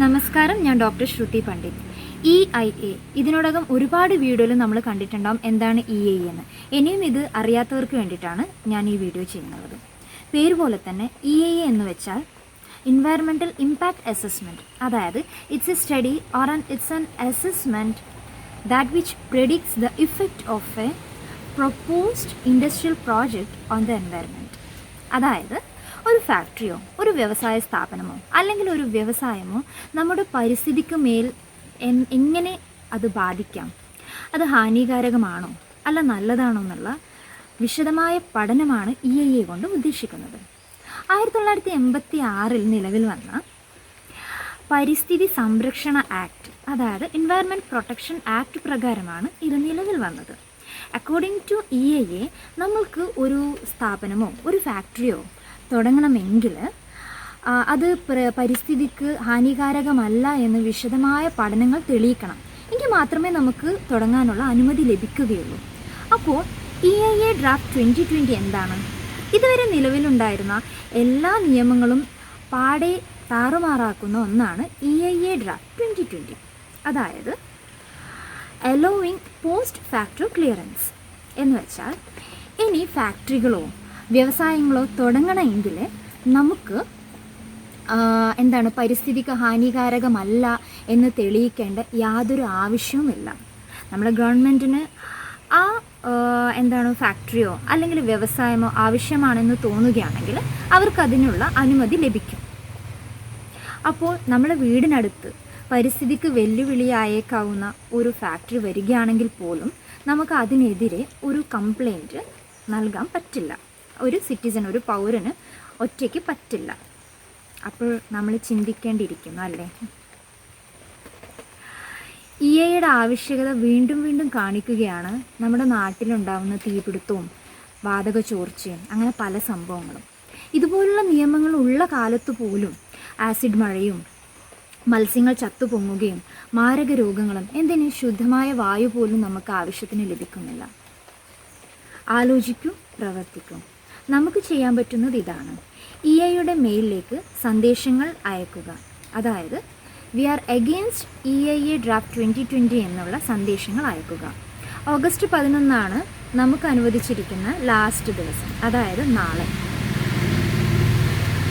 നമസ്കാരം, ഞാൻ ഡോക്ടർ ശ്രുതി പണ്ഡിറ്റ്. EIA ഇതിനോടകം ഒരുപാട് വീഡിയോയിൽ നമ്മൾ കണ്ടിട്ടുണ്ടാകും എന്താണ് EIA എന്ന്. ഇനിയും ഇത് അറിയാത്തവർക്ക് വേണ്ടിയിട്ടാണ് ഞാൻ ഈ വീഡിയോ ചെയ്യുന്നത്. പേര് പോലെ തന്നെ EIA എന്ന് വെച്ചാൽ എൻവയറമെൻ്റൽ ഇമ്പാക്റ്റ് അസസ്മെൻറ്റ്. അതായത് it's a study or it's an assessment that which predicts the effect of a proposed industrial project on the environment. അതായത് ഒരു ഫാക്ടറിയോ ഒരു വ്യവസായ സ്ഥാപനമോ അല്ലെങ്കിൽ ഒരു വ്യവസായമോ നമ്മുടെ പരിസ്ഥിതിക്ക് മേൽ എങ്ങനെ അത് ബാധിക്കാം, അത് ഹാനികാരകമാണോ അല്ല നല്ലതാണോ എന്നുള്ള വിശദമായ പഠനമാണ് EIA കൊണ്ട് ഉദ്ദേശിക്കുന്നത്. 1986 നിലവിൽ വന്ന പരിസ്ഥിതി സംരക്ഷണ ആക്ട്, അതായത് എൻവയറമെൻറ്റ് പ്രൊട്ടക്ഷൻ ആക്ട് പ്രകാരമാണ് ഇത് നിലവിൽ വന്നത്. അക്കോർഡിംഗ് ടു EIA നമ്മൾക്ക് ഒരു സ്ഥാപനമോ ഒരു ഫാക്ടറിയോ തുടങ്ങണമെങ്കിൽ അത് പരിസ്ഥിതിക്ക് ഹാനികാരകമല്ല എന്ന് വിശദമായ പഠനങ്ങൾ തെളിയിക്കണം. എങ്കിൽ മാത്രമേ നമുക്ക് തുടങ്ങാനുള്ള അനുമതി ലഭിക്കുകയുള്ളൂ. അപ്പോൾ EIA ഡ്രാഫ്റ്റ് 2020 എന്താണ്? ഇതുവരെ നിലവിലുണ്ടായിരുന്ന എല്ലാ നിയമങ്ങളും പാടെ താറുമാറാക്കുന്ന ഒന്നാണ് EIA ഡ്രാഫ്റ്റ് 2020. അതായത് അലോവിങ് പോസ്റ്റ് ഫാക്ടറി ക്ലിയറൻസ് എന്ന് വെച്ചാൽ ഇനി ഫാക്ടറികളോ വ്യവസായങ്ങളോ തുടങ്ങണമെങ്കിൽ നമുക്ക് പരിസ്ഥിതിക്ക് ഹാനികാരകമല്ല എന്ന് തെളിയിക്കേണ്ട യാതൊരു ആവശ്യവുമില്ല. നമ്മുടെ ഗവൺമെൻറ്റിന് ഫാക്ടറിയോ അല്ലെങ്കിൽ വ്യവസായമോ ആവശ്യമാണെന്ന് തോന്നുകയാണെങ്കിൽ അവർക്കതിനുള്ള അനുമതി ലഭിക്കും. അപ്പോൾ നമ്മുടെ വീടിനടുത്ത് പരിസ്ഥിതിക്ക് വെല്ലുവിളിയായേക്കാവുന്ന ഒരു ഫാക്ടറി വരികയാണെങ്കിൽ പോലും നമുക്ക് അതിനെതിരെ ഒരു കംപ്ലൈൻറ്റ് നൽകാൻ പറ്റില്ല. ഒരു സിറ്റിസൺ, ഒരു പൗരന് ഒറ്റയ്ക്ക് പറ്റില്ല. അപ്പോൾ നമ്മൾ ചിന്തിക്കേണ്ടിയിരിക്കുന്നു അല്ലേ? EIAയുടെ ആവശ്യകത വീണ്ടും വീണ്ടും കാണിക്കുകയാണ് നമ്മുടെ നാട്ടിലുണ്ടാകുന്ന തീപിടുത്തവും വാതക ചോർച്ചയും അങ്ങനെ പല സംഭവങ്ങളും. ഇതുപോലുള്ള നിയമങ്ങൾ ഉള്ള കാലത്ത് പോലും ആസിഡ് മഴയും മത്സ്യങ്ങൾ ചത്തുപൊങ്ങുകയും മാരക രോഗങ്ങളും എന്തിന് ശുദ്ധമായ വായു പോലും നമുക്ക് ആവശ്യത്തിന് ലഭിക്കുന്നില്ല. ആലോചിക്കൂ, പ്രവർത്തിക്കൂ. നമുക്ക് ചെയ്യാൻ പറ്റുന്നത് ഇതാണ്: EIAയുടെ മെയിലിലേക്ക് സന്ദേശങ്ങൾ അയക്കുക. അതായത് we are against EIA draft 2020 എന്നുള്ള സന്ദേശങ്ങൾ അയക്കുക. ഓഗസ്റ്റ് 11 നമുക്ക് അനുവദിച്ചിരിക്കുന്ന ലാസ്റ്റ് ദിവസം, അതായത് നാളെ.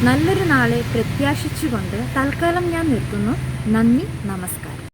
നല്ലൊരു നാളെ പ്രത്യാശിച്ചുകൊണ്ട് തൽക്കാലം ഞാൻ നിർത്തുന്നു. നന്ദി, നമസ്കാരം.